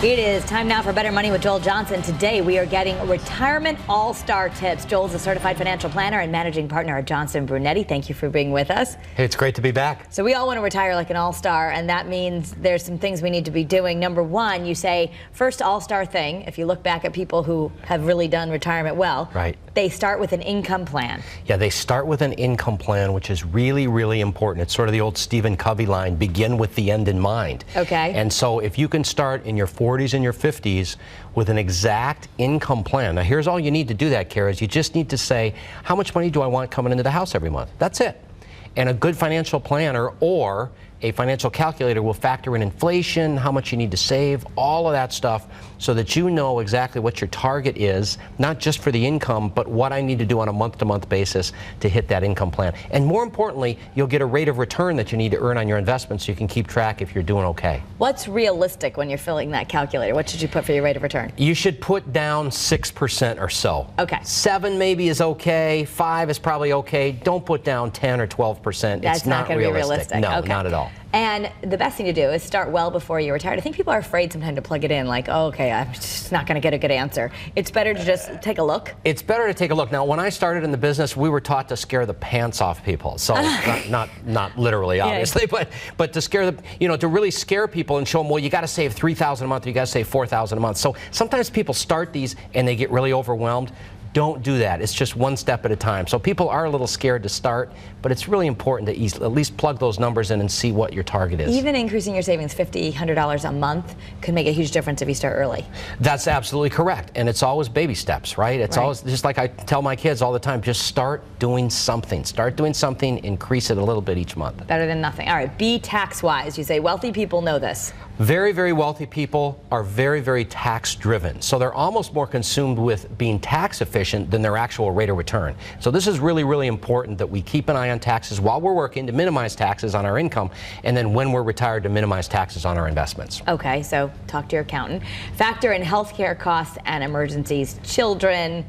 It is time now for Better Money with Joel Johnson. Today we are getting retirement all-star tips. Joel's a certified financial planner and managing partner at Johnson Brunetti. Thank you for being with us. Hey, it's great to be back. So we all want to retire like an all-star, and that means there's some things we need to be doing. Number one, you say first all-star thing, if you look back at people who have really done retirement well, right, they start with an income plan. Yeah, they start with an income plan, which is really, really important. It's sort of the old Stephen Covey line, begin with the end in mind. Okay. And so if you can start in your 40s and your 50s with an exact income plan. Now here's all you need to do that, Kara, is you just need to say, how much money do I want coming into the house every month? That's it. And a good financial planner or a financial calculator will factor in inflation, how much you need to save, all of that stuff, so that you know exactly what your target is, not just for the income, but what I need to do on a month-to-month basis to hit that income plan. And more importantly, you'll get a rate of return that you need to earn on your investment so you can keep track if you're doing okay. What's realistic when you're filling that calculator? What should you put for your rate of return? You should put down 6% or so. Okay. 7 maybe is okay, 5 is probably okay. Don't put down 10 or 12%. That's it's not going to be realistic. No, okay. Not at all. And the best thing to do is start well before you're retired. I think people are afraid sometimes to plug it in, like, oh, okay, I'm just not going to get a good answer. It's better to just take a look. It's better to take a look. Now, when I started in the business, we were taught to scare the pants off people. So not literally, obviously, yeah. but to scare them, to really scare people and show them, well, you got to save $3,000 a month, or you got to save $4,000 a month. So sometimes people start these and they get really overwhelmed. Don't do that. It's just one step at a time. So people are a little scared to start, but it's really important to at least plug those numbers in and see what your target is. Even increasing your savings $50, $100 a month could make a huge difference if you start early. That's absolutely correct. And it's always baby steps, right? It's always just like I tell my kids all the time, just start doing something. Start doing something, increase it a little bit each month. Better than nothing. All right, be tax-wise. You say wealthy people know this. Very, very wealthy people are very, very tax-driven. So they're almost more consumed with being tax efficient than their actual rate of return. So this is really, really important that we keep an eye on taxes while we're working to minimize taxes on our income, and then when we're retired to minimize taxes on our investments. Okay, so talk to your accountant. Factor in healthcare costs and emergencies, children,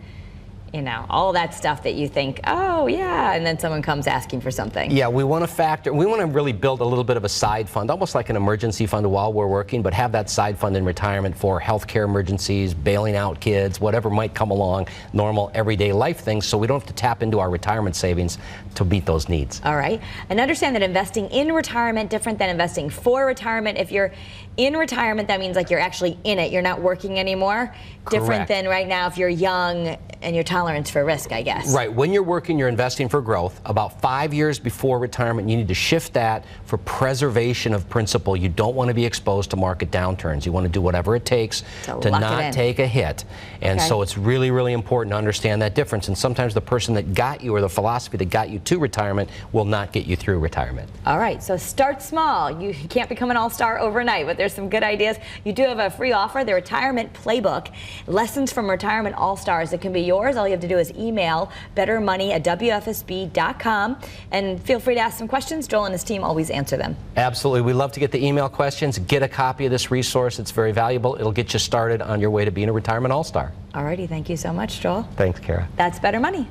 all that stuff that you think, oh yeah, and then someone comes asking for something. Yeah, we want to really build a little bit of a side fund, almost like an emergency fund while we're working, but have that side fund in retirement for healthcare emergencies, bailing out kids, whatever might come along, normal everyday life things, so we don't have to tap into our retirement savings to meet those needs. All right, and understand that investing in retirement different than investing for retirement. If you're in retirement, that means like you're actually in it, you're not working anymore. Different than right now if you're young and your tolerance for risk, I guess. Right. When you're working, you're investing for growth. About 5 years before retirement, you need to shift that for preservation of principal. You don't want to be exposed to market downturns. You want to do whatever it takes to not take a hit. And so it's really, really important to understand that difference. And sometimes the person that got you, or the philosophy that got you to retirement, will not get you through retirement. All right. So start small. You can't become an all-star overnight, but there's some good ideas. You do have a free offer, the Retirement Playbook, Lessons from Retirement All-Stars. It can be yours. All you have to do is email bettermoney@wfsb.com, and feel free to ask some questions. Joel and his team always answer them. Absolutely. We love to get the email questions. Get a copy of this resource. It's very valuable. It'll get you started on your way to being a retirement all-star. All righty. Thank you so much, Joel. Thanks, Kara. That's Better Money.